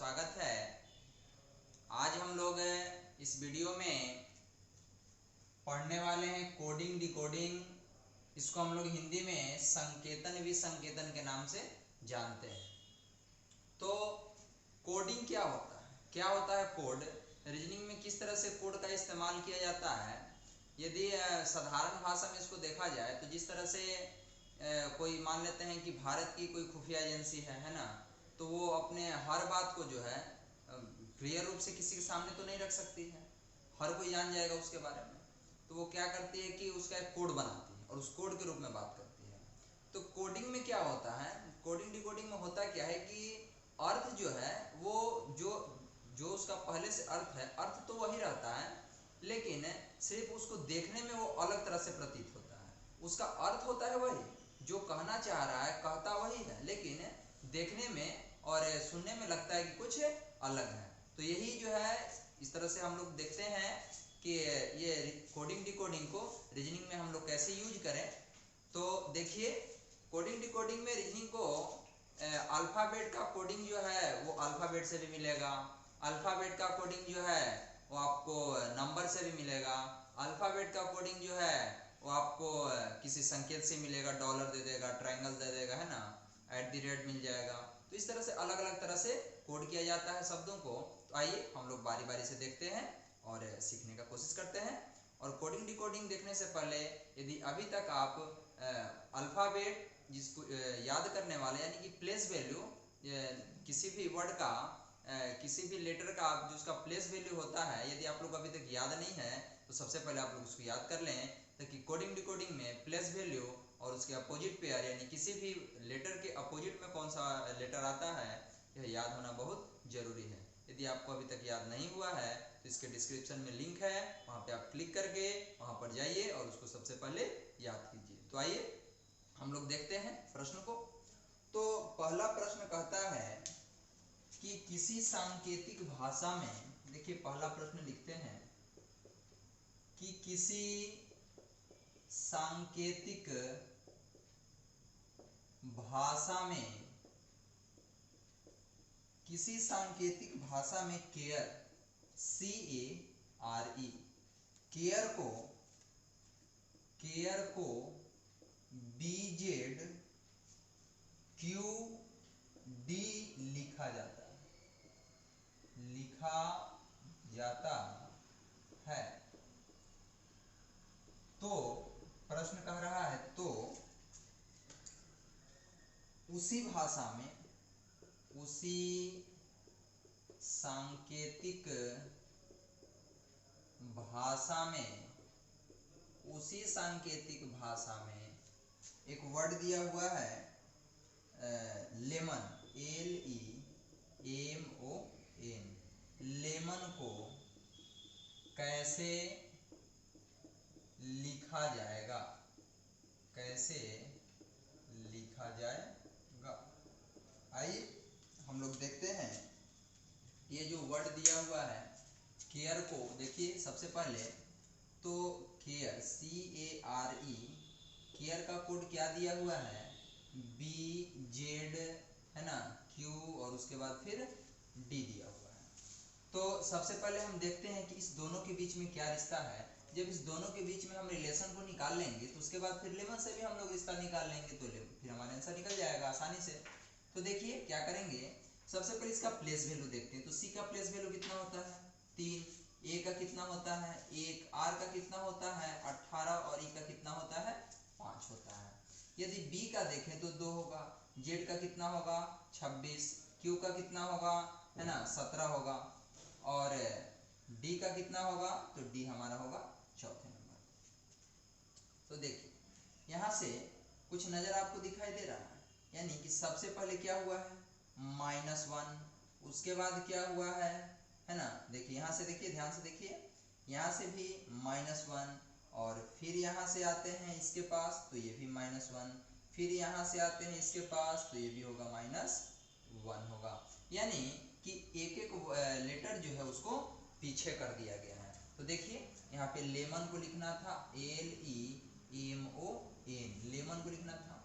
स्वागत है। आज हम लोग इस वीडियो में पढ़ने वाले हैं कोडिंग डिकोडिंग। इसको हम लोग हिंदी में संकेतन विसंकेतन के नाम से जानते हैं। तो कोडिंग क्या होता है, क्या होता है कोड, रीजनिंग में किस तरह से कोड का इस्तेमाल किया जाता है। यदि साधारण भाषा में इसको देखा जाए तो जिस तरह से कोई मान लेते हैं कि भारत की कोई खुफिया एजेंसी है ना, तो वो अपने हर बात को जो है क्लियर रूप से किसी के सामने तो नहीं रख सकती है, हर कोई जान जाएगा उसके बारे में। तो वो क्या करती है कि उसका एक कोड बनाती है और उस कोड के रूप में बात करती है। तो कोडिंग में क्या होता है, कोडिंग डिकोडिंग में होता क्या है कि अर्थ जो है वो जो जो उसका पहले से अर्थ है, अर्थ तो वही रहता है, लेकिन सिर्फ उसको देखने में वो अलग तरह से प्रतीत होता है। उसका अर्थ होता है वही, जो कहना चाह रहा है कहता वही है, लेकिन देखने में और सुनने में लगता है कि कुछ अलग है। तो यही जो है इस तरह से हम लोग देखते हैं कि ये कोडिंग डिकोडिंग को रीजनिंग में हम लोग कैसे यूज करें। तो देखिए, कोडिंग डिकोडिंग में रीजनिंग को अल्फ़ाबेट का कोडिंग जो है वो अल्फ़ाबेट से भी मिलेगा, अल्फ़ाबेट का कोडिंग जो है वो आपको नंबर से भी मिलेगा, अल्फ़ाबेट का कोडिंग जो है वो आपको किसी संकेत से मिलेगा, डॉलर दे देगा, ट्रायंगल दे देगा, है ना, @ मिल जाएगा। तो इस तरह से अलग अलग तरह से कोड किया जाता है शब्दों को। तो आइए हम लोग बारी बारी से देखते हैं और सीखने का कोशिश करते हैं। और कोडिंग डिकोडिंग देखने से पहले यदि अभी तक आप अल्फ़ाबेट जिसको याद करने वाले यानी कि प्लेस वैल्यू, किसी भी वर्ड का किसी भी लेटर का जो उसका प्लेस वैल्यू होता है, यदि आप लोग अभी तक याद नहीं है तो सबसे पहले आप लोग उसको याद कर लें, ताकि कोडिंग डिकोडिंग में प्लेस वैल्यू और उसके अपोजिट पेयर यानी किसी भी लेटर के अपोजिट में कौन सा लेटर आता है यह याद होना बहुत ज़रूरी है। यदि आपको अभी तक याद नहीं हुआ है तो इसके डिस्क्रिप्शन में लिंक है, वहाँ पे आप क्लिक करके वहाँ पर जाइए और उसको सबसे पहले याद कीजिए। तो आइए हम लोग देखते हैं प्रश्न को। तो पहला प्रश्न कहता है कि किसी सांकेतिक भाषा में, देखिए पहला प्रश्न लिखते हैं कि किसी सांकेतिक भाषा में, किसी सांकेतिक भाषा में केयर, CARE, केयर को BZQD लिखा जाता है। तो प्रश्न कह रहा है तो उसी भाषा में, उसी सांकेतिक भाषा में, उसी सांकेतिक भाषा में एक वर्ड दिया हुआ है लेमन, LEMON, लेमन को कैसे लिखा जाएगा, कैसे लिखा जाएगा। आइए हम लोग देखते हैं ये जो वर्ड दिया हुआ है केयर को। देखिए सबसे पहले तो केयर, CARE, केयर का कोड क्या दिया हुआ है, BZ, है ना, Q और उसके बाद फिर D दिया हुआ है। तो सबसे पहले हम देखते हैं कि इस दोनों के बीच में क्या रिश्ता है। जब इस दोनों के बीच में हम रिलेशन को निकाल लेंगे तो उसके बाद फिर लेमन से भी हम लोग रिश्ता निकाल लेंगे, तो फिर हमारा आंसर निकल जाएगा आसानी से। तो देखिए क्या करेंगे, सबसे पहले इसका प्लेस वैल्यू देखते हैं। तो C का प्लेस वैल्यू कितना होता है, 3, A का कितना होता है 1, R का कितना होता है 18 और E का कितना होता है 5 होता है। यदि B का देखें तो 2 होगा, Z का कितना होगा 26, Q का कितना होगा, है ना, 17 होगा, और D का कितना होगा, तो D हमारा होगा चौथे नंबर। तो देखिए यहाँ से कुछ नजर आपको दिखाई दे रहा है, यानी कि सबसे पहले क्या हुआ है -1, उसके बाद क्या हुआ है ना। देखिए यहाँ से देखिए, ध्यान से देखिए, यहाँ से भी -1 और फिर यहाँ से आते हैं इसके पास तो ये भी -1, फिर यहाँ से आते हैं इसके पास तो ये भी होगा -1 होगा। यानी कि एक एक लेटर जो है उसको पीछे कर दिया गया है। तो देखिए यहाँ पे लेमन को लिखना था LEMON, लेमन को लिखना था,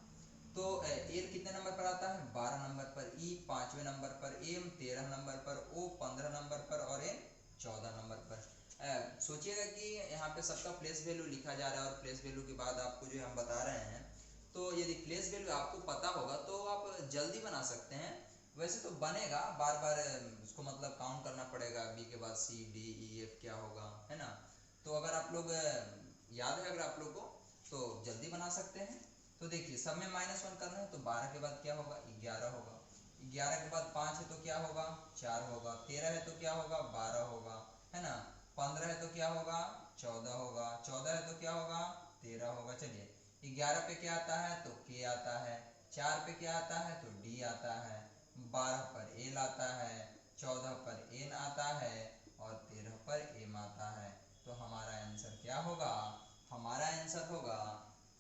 तो एल कितने नंबर पर आता है, 12 नंबर पर, ई 5वें नंबर पर, एम 13 नंबर पर, ओ 15 नंबर पर और एन 14 नंबर पर। सोचिएगा कि यहाँ पे सबका प्लेस वैल्यू लिखा जा रहा है और प्लेस वैल्यू के बाद आपको जो हम बता रहे हैं, तो यदि प्लेस वैल्यू आपको पता होगा तो आप जल्दी बना सकते हैं। वैसे तो बनेगा, बार बार उसको मतलब काउंट करना पड़ेगा, बी के बाद सी डी ई एफ क्या होगा, है ना। तो अगर आप लोग याद है अगर आप लोग को तो जल्दी बना सकते हैं। तो देखिए सब में -1 करना है, तो 12 के बाद क्या होगा, 11 होगा, 11 के बाद 5 है तो क्या होगा, 4 होगा, 13 है तो क्या होगा, 12 होगा, है ना, 15 है तो क्या होगा, 14 होगा, 14 है तो क्या होगा, 13 होगा। चलिए 11 पे क्या आता है, तो के आता है, 4 पे क्या आता है, तो डी आता है, 12 पर एल आता है, 14 पर एन आता है और 13 पर एम आता है। तो हमारा आंसर क्या होगा, हमारा आंसर होगा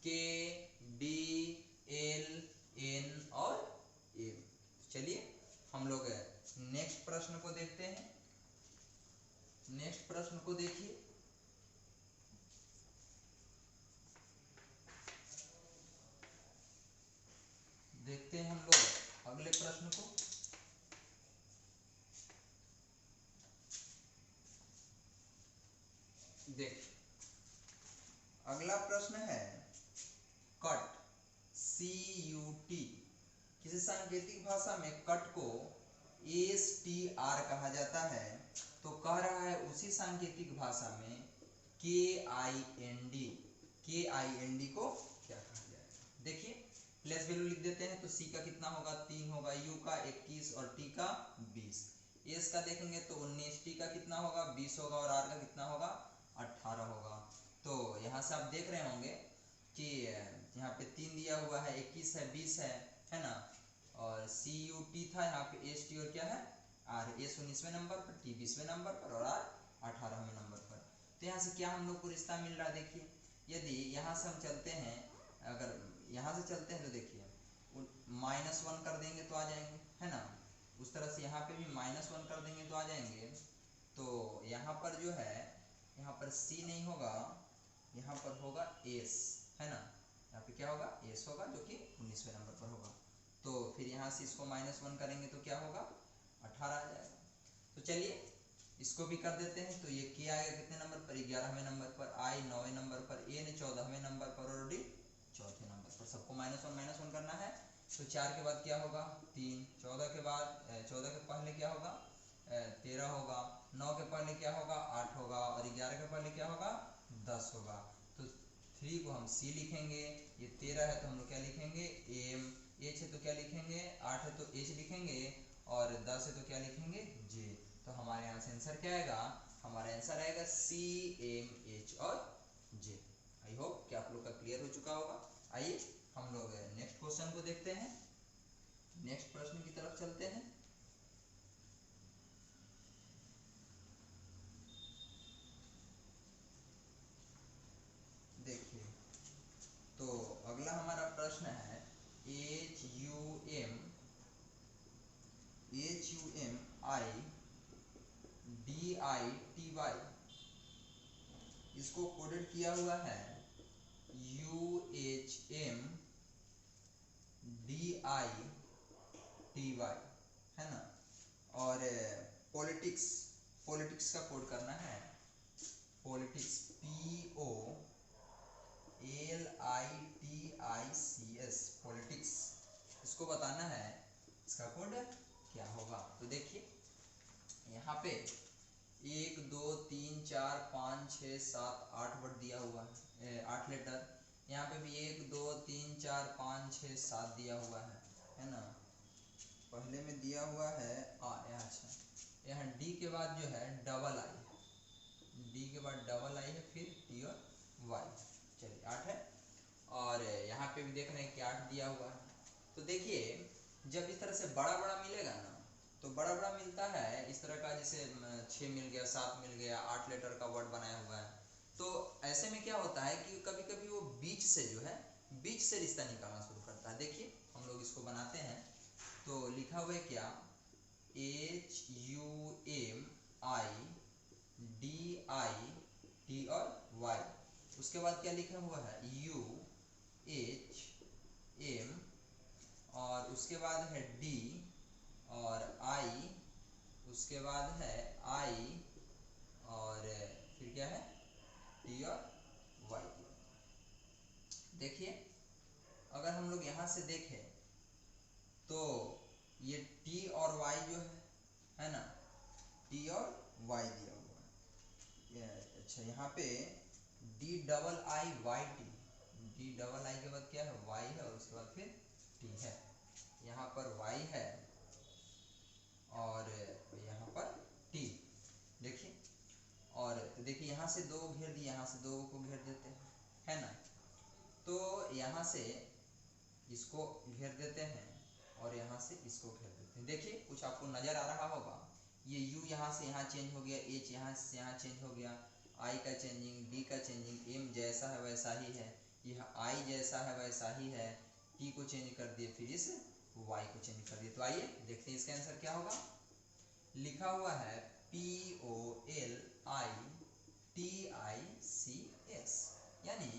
के डी एल एन और एम। चलिए हम लोग नेक्स्ट प्रश्न को देखते हैं। नेक्स्ट प्रश्न को देखिए, देखते हैं हम लोग अगले प्रश्न को। देख अगला प्रश्न है कट, सी यू टी। किसी सांकेतिक भाषा में कट को एस टी आर कहा जाता है, तो कह रहा है उसी सांकेतिक भाषा में के आई एन डी, के आई एन डी को क्या कहा जाएगा। देखिए प्लेस वैल्यू लिख देते हैं, तो सी का कितना होगा, 3 होगा, यू का 21 और टी का 20। एस का देखेंगे तो 19, टी का कितना होगा, 20 होगा और आर का कितना होगा, 18 होगा। तो यहाँ से आप देख रहे होंगे कि यहाँ पे 3 दिया हुआ है, 21 है, 20 है ना, और सी यू टी था, यहाँ पे एस टी और क्या है आर, एस 19वें नंबर पर, टी 20वें नंबर पर और आर 18वें नंबर पर। तो यहाँ से क्या हम लोग को रिश्ता मिल रहा है, देखिए यदि यहाँ से हम चलते हैं, अगर यहाँ से चलते हैं तो देखिए -1 कर देंगे तो आ जाएंगे, है ना, उस तरह से यहाँ पे भी -1 कर देंगे तो आ जाएंगे। तो यहाँ पर जो है, यहाँ पर सी नहीं होगा, यहाँ पर होगा एस, है ना, यहाँ पे क्या होगा, एस होगा जो कि 19वें नंबर पर होगा। तो फिर यहाँ से इसको -1 करेंगे तो क्या होगा, 18 आ जाएगा। तो चलिए इसको भी कर देते हैं, तो ये के आएगा कितने नंबर पर, 11वें नंबर पर, आई 9वें नंबर पर, एन 14वें नंबर पर और डी 4थे नंबर पर। सबको -1 करना है, तो 4 के बाद क्या होगा, 3, 14 के बाद 14 के पहले क्या होगा, 13 होगा, 9 के पहले क्या होगा, 8 होगा और 11 के पहले क्या होगा, 10 होगा। तो 3 को हम सी लिखेंगे, ये 13 है तो हम लोग क्या लिखेंगे, एम, एच है तो क्या लिखेंगे, 8 है तो एच लिखेंगे और 10 है तो क्या लिखेंगे, जे। तो हमारे यहाँ से आंसर क्या आएगा, हमारा आंसर आएगा सी एम एच और जे। आई होप कि आप लोग का क्लियर हो चुका होगा। आइए हम लोग नेक्स्ट क्वेश्चन को देखते हैं, नेक्स्ट प्रश्न की तरफ चलते हैं। देखिए तो अगला हमारा प्रश्न है H U M I D I T Y, इसको कोडेड किया हुआ है U H M D I T Y, है ना, और पॉलिटिक्स, पॉलिटिक्स का कोड करना है, politics P O L I T I C S, politics, इसको बताना है इसका कोड क्या होगा। तो देखिए यहाँ पे 1 2 3 4 5 6 7 8 वर्ड दिया हुआ है, 8 लेटर। यहाँ पे भी 1 2 3 4 5 6 7 दिया हुआ है ना। पहले में दिया हुआ है यहाँ, अच्छा यहाँ डी के बाद जो है डबल आई है, डी के बाद डबल आई है, फिर टी और वाई। चलिए 8 है, और यहाँ पे भी देख रहे हैं कि 8 दिया हुआ है। तो देखिए जब इस तरह से बड़ा बड़ा मिलेगा ना, तो बड़ा बड़ा मिलता है इस तरह का, जैसे 6 मिल गया, 7 मिल गया, 8 लेटर का वर्ड बनाया हुआ है। तो ऐसे में क्या होता है कि कभी कभी वो बीच से जो है, बीच से रिश्ता निकालना शुरू करता है। देखिए हम लोग इसको बनाते हैं, तो लिखा हुआ है क्या, H U M I D I T और वाई, उसके बाद क्या लिखा हुआ है, यू एच एम और उसके बाद है डी और आई, उसके बाद है आई और फिर क्या है टी और वाई। देखिए अगर हम लोग यहाँ से देखें तो ये टी और वाई जो है ना, टी और वाई दिया हुआ है। अच्छा यहाँ पे D double I Y T, D double I के बाद क्या है वाई है और उसके बाद फिर टी है। यहाँ पर वाई है और यहाँ पर टी। देखिए और देखिए यहाँ से दो घेर दिए, यहाँ से दो को घेर देते हैं, है ना। तो यहाँ से इसको घेर देते हैं और यहाँ से इसको घेर देते हैं। देखिए कुछ आपको नजर आ रहा होगा, ये u यहाँ से यहाँ चेंज हो गया, h यहाँ से यहाँ चेंज हो गया, i का चेंजिंग, d का चेंजिंग, m जैसा है वैसा ही है, यह i जैसा है वैसा ही है, t को चेंज कर दिए, फिर इस y को चेंज कर दिए। तो आइए देखते हैं इसका आंसर क्या होगा। लिखा हुआ है POLITICS, यानी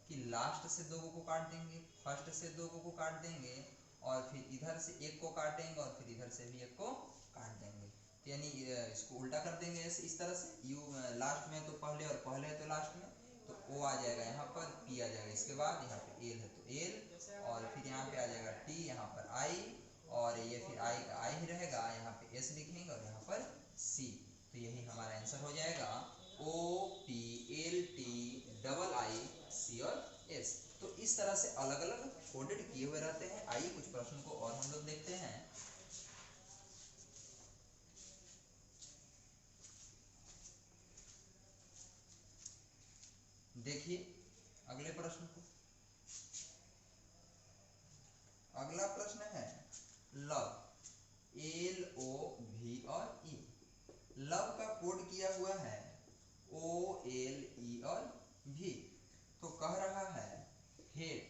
कि लास्ट से दो को काट देंगे, फर्स्ट से दो को काट देंगे और फिर इधर से एक को काटेंगे और फिर इधर से भी एक को काट देंगे। तो यानी इसको उल्टा कर देंगे इस तरह से, यू लास्ट में तो पहले और पहले है तो लास्ट में, तो ओ आ जाएगा यहाँ पर, पी आ जाएगा, इसके बाद यहाँ पे एल है तो एल और फिर यहाँ पे आ जाएगा टी, यहाँ पर आई और ये फिर आई का आई ही रहेगा, यहाँ पे एस लिखेंगे और यहाँ पर सी। तो यही हमारा आंसर हो जाएगा OPLT आई और एस। तो इस तरह से अलग अलग कोडेड किए हुए रहते हैं। आइए कुछ प्रश्न को और हम लोग देखते हैं। देखिए अगले प्रश्न को, अगला प्रश्न है लव, LOV और E। लव का कोड किया हुआ है OLE और V। तो कह रहा है हेट,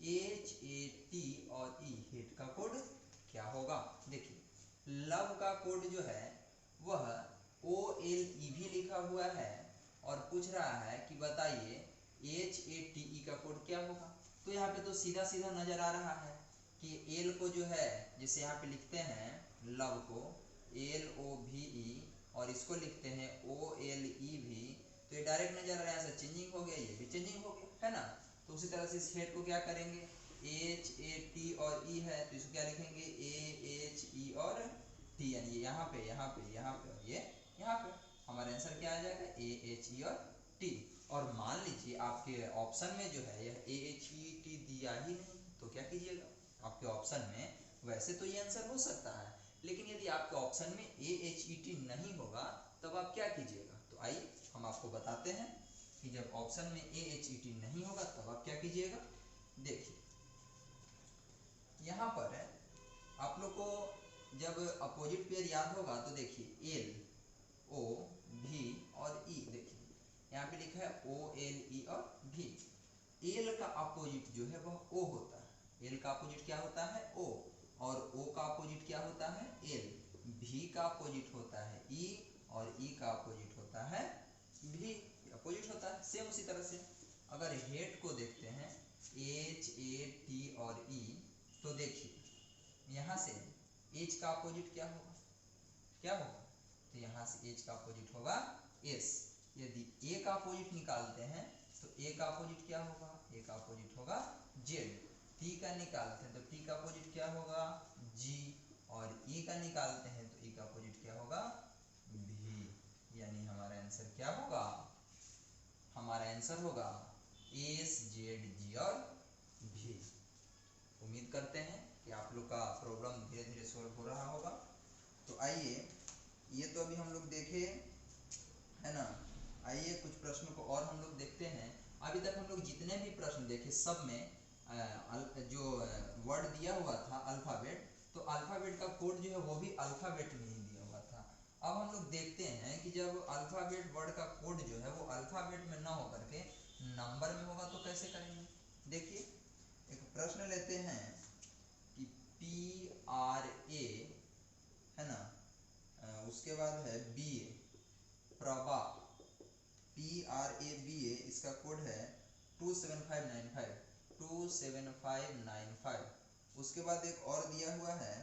HAT और E, हेट का कोड क्या होगा। देखिए लव का कोड जो है वह OLE भी लिखा हुआ है और पूछ रहा है कि बताइए HATE का कोड क्या होगा। तो यहाँ पे तो सीधा सीधा नजर आ रहा है कि एल को जो है जिसे यहाँ पे लिखते हैं लव को LOVE और इसको लिखते हैं OLEV, तो ये डायरेक्ट नजर आ रहा है, ऐसा चेंजिंग हो गया, ये भी चेंजिंग हो गया, है ना। तो उसी तरह से इस हेड को क्या करेंगे, HAT और E है तो इसको क्या लिखेंगे AHE और T, यानी यहाँ पे यहाँ पे यहाँ पे और ये यहाँ पे। हमारा आंसर क्या आ जाएगा AHE और T। और मान लीजिए आपके ऑप्शन में जो है यह AHET दिया ही नहीं, तो क्या कीजिएगा, आपके ऑप्शन में वैसे तो ये आंसर हो सकता है, लेकिन यदि आपके ऑप्शन में AHET नहीं होगा तब आप क्या कीजिएगा। तो आइए हम आपको बताते हैं कि जब ऑप्शन में AHET नहीं होगा तब आप क्या कीजिएगा। देखिए यहाँ पर है आप लोग को जब अपोजिट पेयर याद होगा तो देखिए LOV और E, देखिए यहाँ पे लिखा है OLE और V। एल का अपोजिट जो है वह O होता है, एल का अपोजिट क्या होता है O, और O का अपोजिट क्या होता है L। V का अपोजिट होता है E और E का अपोजिट होता है V, अपोजिट होता है। सेम उसी तरह से अगर हेट को देखते हैं HAT और E, तो देखिए यहाँ से H का अपोजिट क्या होगा, क्या होगा, तो यहाँ से H का अपोजिट होगा S। यदि A का अपोजिट निकालते हैं तो A का अपोजिट क्या होगा, A का अपोजिट होगा Z। T का निकालते हैं तो T का अपोजिट क्या होगा G, और E का निकालते हैं तो E का अपोजिट क्या होगा V। यानी हमारा आंसर क्या होगा, हमारा आंसर होगा S, Z, G और V। उम्मीद करते हैं कि आप लोग का प्रॉब्लम धीरे धीरे सॉल्व हो रहा होगा। तो आइए ये तो अभी हम लोग देखे, है ना। आइए कुछ प्रश्नों को और हम लोग देखते हैं। अभी तक हम लोग जितने भी प्रश्न देखे सब में जो वर्ड दिया हुआ था अल्फाबेट, तो अल्फाबेट का कोड जो है वो भी अल्फाबेट में ही दिया हुआ था। अब हम लोग देखते हैं कि जब अल्फाबेट वर्ड का कोड जो है वो अल्फाबेट में ना होकर के नंबर में होगा तो कैसे करेंगे। देखिए एक प्रश्न लेते हैं कि PRA, है ना, उसके बाद है BA, प्रभा, PRABA, इसका कोड है 27595, 27595। उसके बाद एक और दिया हुआ है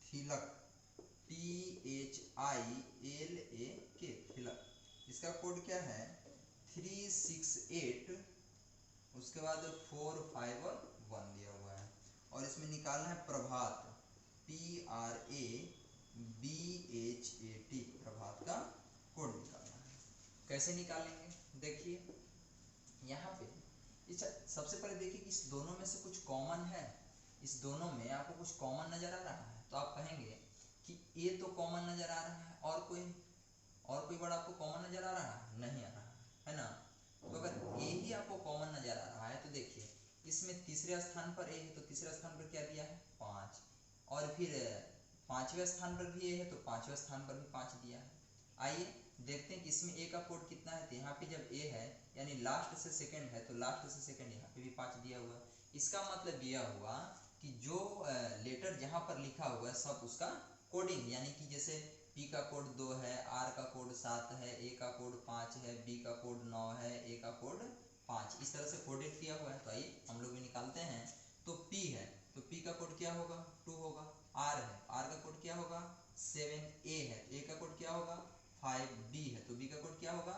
थिलक, THILAK, थिलक। इसका कोड क्या है 368, उसके बाद 4 5 और 1 दिया हुआ है। और इसमें निकालना है प्रभात, PRABHAT, प्रभात का कोड निकालना है। कैसे निकालेंगे देखिए यहाँ पे सबसे पहले देखिए कि इस दोनों में से कुछ कॉमन है। इस दोनों में आपको कुछ कॉमन नजर आ रहा है तो आप कहेंगे कि ए तो कॉमन नजर आ रहा है, और कोई वर्ड आपको कॉमन नजर आ रहा है? नहीं आ रहा है ना। तो अगर ए ही आपको कॉमन नजर आ रहा है तो देखिए इसमें तीसरे स्थान पर ए है तो तीसरे स्थान पर क्या दिया है 5, और फिर पांचवें स्थान पर भी ए है तो पांचवें स्थान पर भी 5 दिया है। आइए देखते हैं कि इसमें ए का कोड कितना है। तो यहाँ पे जब ए है यानी लास्ट से सेकंड है तो लास्ट से सेकंड यहाँ पे भी 5 दिया हुआ है। इसका मतलब यह हुआ कि जो लेटर जहाँ पर लिखा हुआ है सब उसका कोडिंग, यानी कि जैसे पी का कोड 2 है, आर का कोड 7 है, ए का कोड 5 है, बी का कोड 9 है, ए का कोड 5, इस तरह से कोडेड किया हुआ है। तो आइए हम लोग भी निकालते हैं। तो पी है तो पी का कोड क्या होगा 2 होगा। आर है, आर का कोड क्या होगा 7, ए है, ए का कोड क्या होगा 5, बी है तो बी का कोड क्या होगा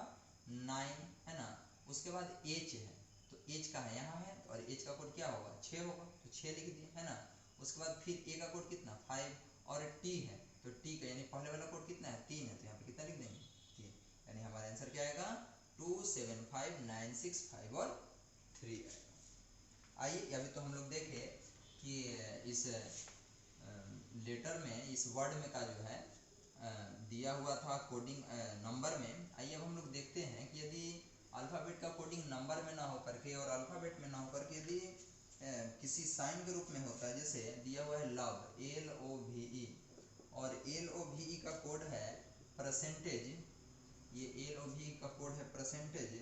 9, है ना। उसके बाद एच है तो एच का है यहाँ है, और एच का कोड क्या होगा 6 होगा तो 6 लिख दिए, है ना। उसके बाद फिर ए का कोड कितना 5, और टी है तो टी का यानी पहले वाला कोड कितना है 3 है तो यहाँ पे कितना लिख देंगे 3, यानी हमारा आंसर क्या आएगा 2 7 5 9 6 5 और 3 आएगा। आइए अभी तो हम लोग देखे कि इस लेटर में, इस वर्ड में का जो है दिया हुआ था कोडिंग नंबर में। आइए अब हम लोग देखते हैं कि यदि अल्फ़ाबेट का कोडिंग नंबर में ना हो करके और अल्फ़ाबेट में ना हो करके यदि किसी साइन के रूप में होता है, जैसे दिया हुआ है लव, LOVE, और LOVE का कोड है परसेंटेज, ये LOVE का कोड है परसेंटेज,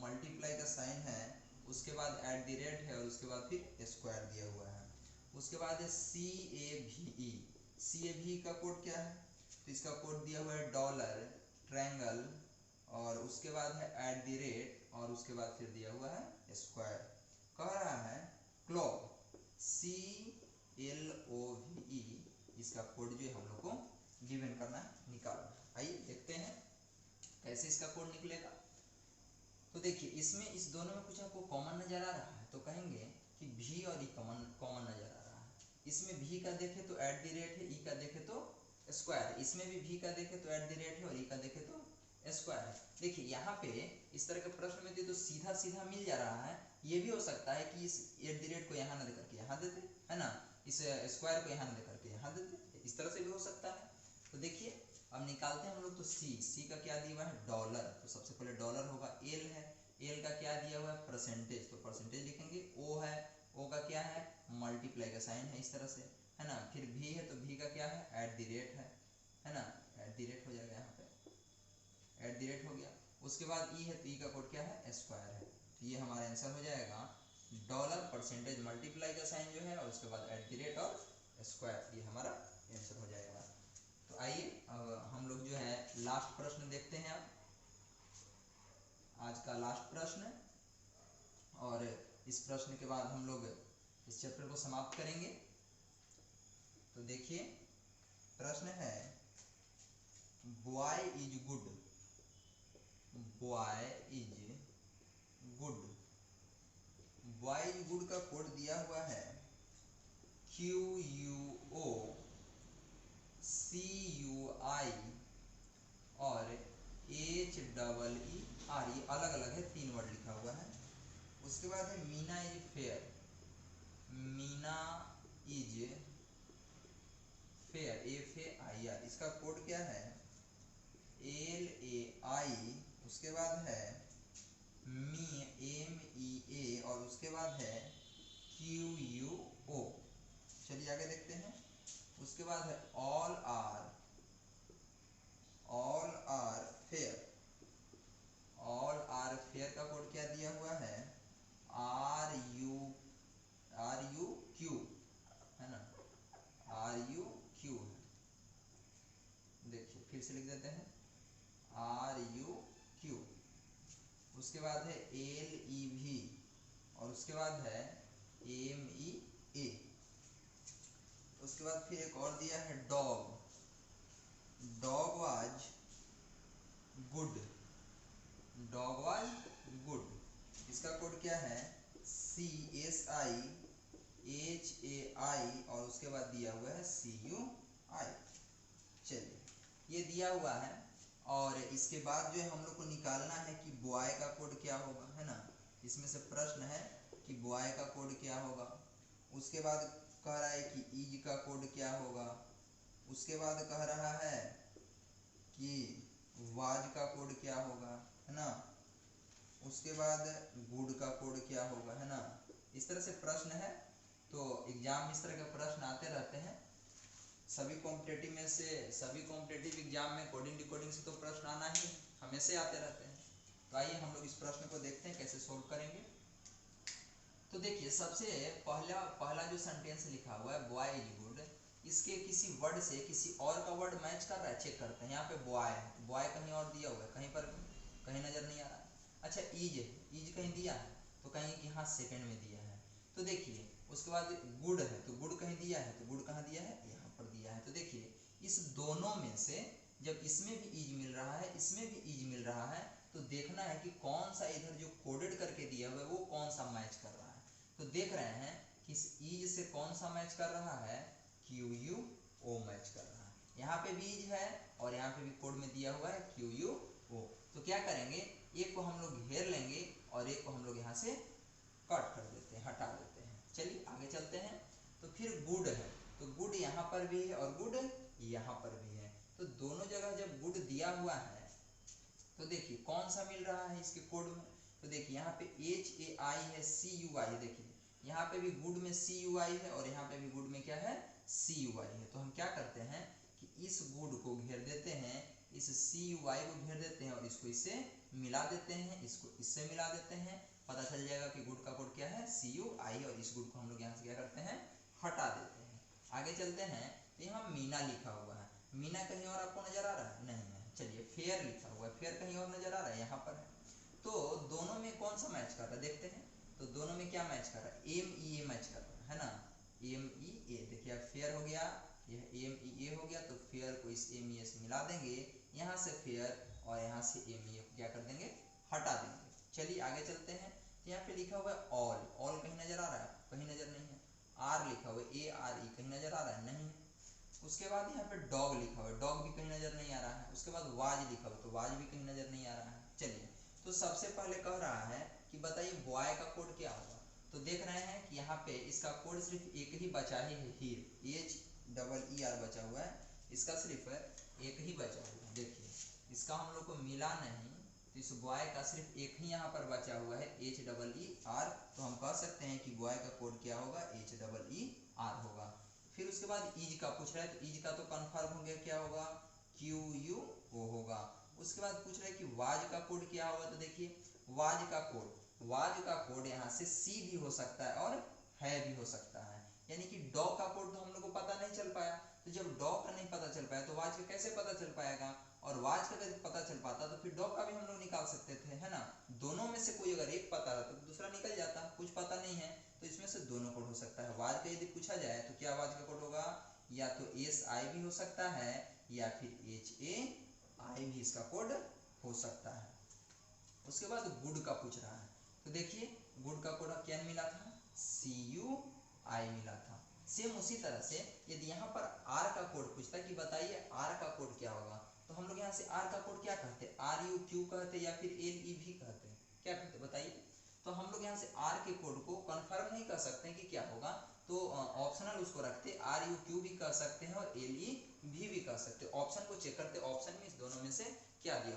मल्टीप्लाई का साइन है, उसके बाद @ है, और उसके बाद फिर स्क्वायर दिया हुआ है। उसके बाद है CAVE, CAVE का कोड क्या है तो इसका कोड दिया हुआ है डॉलर, ट्रायंगल, और उसके बाद है @ और उसके बाद फिर दिया हुआ है स्क्वायर। कह रहा है क्लॉक, CLOVE, इसका कोड जो है हम लोग को गिवन करना है, निकालना है। आइए देखते हैं कैसे इसका कोड निकलेगा। तो देखिए इसमें इस दोनों में कुछ आपको कॉमन नजर आ रहा है तो कहेंगे कि भी और ई कॉमन नजर आ रहा है। इसमें भी का देखे तो @ है, ई का देखे तो स्क्वायर, इसमें भी भी का देखे तो @ है और ई का देखे तो स्क्वायर है। देखिए यहाँ पे इस तरह के प्रश्न में तो सीधा सीधा मिल जा रहा है। ये भी हो सकता है कि इस @ को यहाँ ना दे करके यहाँ देते, है ना, इस स्क्वायर को यहाँ ना दे करके यहाँ देते, इस तरह से भी हो सकता है। तो देखिए अब निकालते हैं हम लोग। तो सी का क्या दिया हुआ है डॉलर, तो सबसे पहले डॉलर होगा। एल है, एल का क्या दिया हुआ है परसेंटेज, तो परसेंटेज लिखेंगे। ओ है, ओ का क्या है मल्टीप्लाई का साइन है, इस तरह से, है ना। फिर भी है तो भी का क्या है @ है ना, @ हो जाएगा यहाँ पे, @ हो गया। उसके बाद ई है तो ई का कोड क्या है स्क्वायर है। तो ये हमारा आंसर हो जाएगा डॉलर, परसेंटेज, मल्टीप्लाई का साइन जो है, और उसके बाद @ और स्क्वायर, ये हमारा आंसर हो जाएगा। तो आइए अब हम लोग जो है लास्ट प्रश्न देखते हैं। अब आज का लास्ट प्रश्न, और इस प्रश्न के बाद हम लोग इस चैप्टर को समाप्त करेंगे। तो देखिए प्रश्न है boy is good, boy is good, boy is good का कोड दिया हुआ है QUOCUI और HEER, ये अलग अलग है, 3 वर्ड लिखा हुआ है। उसके बाद है Meena is fair, Meena is fair, FAIR, इसका कोड क्या है LAI, उसके बाद है मी, MEA, और उसके बाद है QUO। चलिए आगे देखते हैं। उसके बाद है all are fair, all are fair का कोड क्या दिया हुआ है RUQ, है ना, RUQ है। देखिए फिर से लिख देते हैं RUQ। उसके बाद है LEV, और उसके बाद है MEA। फिर एक और दिया है dog, dog was good, dog was good, इसका कोड क्या है CSIHAI और उसके बाद दिया हुआ है CUI। चलिए ये दिया हुआ है और इसके बाद जो है हम लोग को निकालना है कि बॉय का कोड क्या होगा, है ना। इसमें से प्रश्न है कि बॉय का कोड क्या होगा। उसके बाद कह रहा है कि ईज का कोड क्या होगा। उसके बाद कह रहा है कि वाज का कोड क्या होगा, है ना। उसके बाद गुड का कोड क्या होगा, है ना। इस तरह से प्रश्न है। तो एग्जाम इस तरह के प्रश्न आते रहते हैं सभी कॉम्पिटेटिव में से, सभी कॉम्पिटेटिव एग्जाम में कोडिंग डिकोडिंग से तो प्रश्न आना ही हमेशा आते रहते हैं। तो आइए हम लोग इस प्रश्न को देखते हैं कैसे सोल्व करेंगे। तो देखिए सबसे पहला जो सेंटेंस लिखा हुआ है बॉय इज गुड, इसके किसी वर्ड से किसी और का वर्ड मैच कर रहा है, चेक करते हैं। यहाँ पे बॉय है, बॉय कहीं और दिया हुआ है, कहीं पर कहीं नजर नहीं आ रहा है। अच्छा ईज है, ईज कहीं दिया है तो कहीं कि हाँ सेकंड में दिया है। तो देखिए उसके बाद गुड है तो गुड कहीं दिया है, तो गुड कहाँ दिया है, यहाँ पर दिया है। तो देखिए इस दोनों में से जब इसमें भी ईज मिल रहा है इसमें भी ईज मिल रहा है तो देखना है कि कौन सा इधर जो कोडेड करके दिया हुआ है वो कौन सा मैच कर रहा है। तो देख रहे हैं कि इस ईज से कौन सा मैच कर रहा है, QUO मैच कर रहा है। यहाँ पे भी ईज है और यहाँ पे भी कोड में दिया हुआ है QUO। तो क्या करेंगे, एक को हम लोग घेर लेंगे और एक को हम लोग यहाँ से कट कर देते हैं, हटा देते हैं। चलिए आगे चलते हैं। तो फिर गुड है तो गुड यहाँ पर भी है और गुड यहाँ पर भी है। तो दोनों जगह जब गुड दिया हुआ है तो देखिए कौन सा मिल रहा है इसके कोड में। तो देखिए यहाँ पे HAI है, CUI है। देखिए यहाँ पे भी गुड में CUI है और यहाँ पे भी गुड में क्या है, CUI है। तो हम क्या करते हैं कि इस गुड को घेर देते हैं, इस CUI को घेर देते हैं और इसको इससे मिला देते हैं, इसको इससे मिला देते हैं। पता चल जाएगा कि गुड का कोड क्या है CUI और इस गुड को हम लोग यहाँ से क्या करते हैं, हटा देते हैं। आगे चलते हैं। तो यहाँ मीना लिखा हुआ है, मीना कहीं और आपको नजर आ रहा है, नहीं है। चलिए फेयर लिखा हुआ है, फेयर कहीं और नजर आ रहा है, यहाँ पर है। तो दोनों में कौन सा मैच कर रहा है देखते हैं। तो दोनों में क्या मैच कर रहा है, MEA मैच कर रहा है ना, MEA। देखिए अब फेयर हो गया, यह MEA हो गया तो फेयर को इस MEA से मिला देंगे, यहाँ से फेयर और यहाँ से MEA को क्या कर देंगे, हटा देंगे। चलिए आगे चलते हैं। यहाँ पे लिखा हुआ है ऑल, ऑल कहीं नजर आ रहा है, कहीं नजर नहीं है। आर लिखा हुआ है ARE, कहीं नजर आ रहा है, नहीं है। उसके बाद यहाँ पे डॉग लिखा हुआ है, डॉग भी कहीं नजर नहीं आ रहा है। उसके बाद वाज लिखा हुआ है तो वाज भी कहीं नजर नहीं आ रहा है। चलिए तो सबसे पहले कह रहा है कि बताइए बॉय का कोड क्या होगा। तो देख रहे हैं कि यहाँ पे इसका कोड सिर्फ एक ही बचा है, हीर, HEER बचा हुआ है, इसका सिर्फ एक ही बचा हुआ है। देखिए इसका हम लोग को मिला नहीं तो इस बॉय का सिर्फ एक ही यहाँ पर बचा हुआ है HEER। तो हम कह सकते हैं कि बॉय का कोड क्या होगा, HEER होगा। फिर उसके बाद ईज का पूछ रहा है तो ईज का तो कंफर्म हो गया, क्या होगा, QUO होगा। उसके बाद पूछ रहा है कि वाज का कोड क्या होगा। तो देखिए वाज का कोड यहाँ से C भी हो सकता है और है भी हो सकता है, यानी कि डॉग का कोड तो हम लोग को पता नहीं चल पाया। तो जब डॉग का नहीं पता चल पाया तो वाज का कैसे पता चल पाएगा, और वाज का अगर पता चल पाता तो फिर डॉग का भी हम लोग निकाल सकते थे, है ना। दोनों में से कोई अगर एक पता रहता तो दूसरा निकल जाता, कुछ पता नहीं है तो इसमें से दोनों कोड हो सकता है। वाज का यदि पूछा जाए तो क्या वाज का कोड होगा, या तो SI भी हो सकता है या फिर HAI भी इसका कोड हो सकता है। उसके बाद गुड का पूछ रहा है तो देखिए गुड का कोड क्या मिला था, CUI मिला था। सेम उसी तरह से यदि यहाँ पर R का कोड पूछता है कि बताइए R का कोड क्या होगा, तो हम लोग यहाँ से R का कोड क्या कहते, RUQ कहते या फिर LEV कहते, क्या कहते बताइए। तो हम लोग यहाँ से R के कोड को कंफर्म नहीं कर सकते कि क्या होगा, तो ऑप्शनल उसको रखते, RUQ भी कह सकते हैं और LEV भी कह सकते। ऑप्शन को चेक करते, ऑप्शन में इस दोनों में से क्या दिया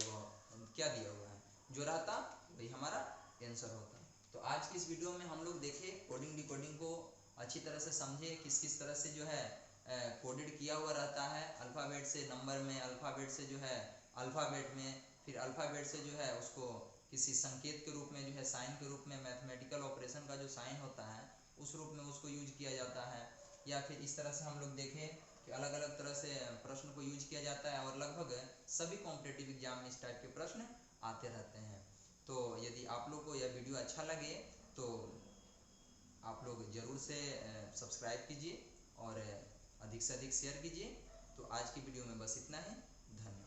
हुआ है, जो रहता वही हमारा आंसर होता। तो आज की इस वीडियो में हम लोग देखे कोडिंग डिकोडिंग को अच्छी तरह से समझे, किस किस तरह से जो है कोडेड किया हुआ रहता है, अल्फ़ाबेट से नंबर में, अल्फ़ाबेट से जो है अल्फ़ाबेट में, फिर अल्फ़ाबेट से जो है उसको किसी संकेत के रूप में जो है साइन के रूप में, मैथमेटिकल ऑपरेशन का जो साइन होता है उस रूप में उसको यूज किया जाता है। या फिर इस तरह से हम लोग देखें कि अलग अलग तरह से प्रश्न को यूज किया जाता है और लगभग सभी कॉम्पिटिटिव एग्जाम में इस टाइप के प्रश्न आते रहते हैं। तो यदि आप लोग को यह वीडियो अच्छा लगे तो आप लोग ज़रूर से सब्सक्राइब कीजिए और अधिक से अधिक शेयर कीजिए। तो आज की वीडियो में बस इतना ही। धन्यवाद।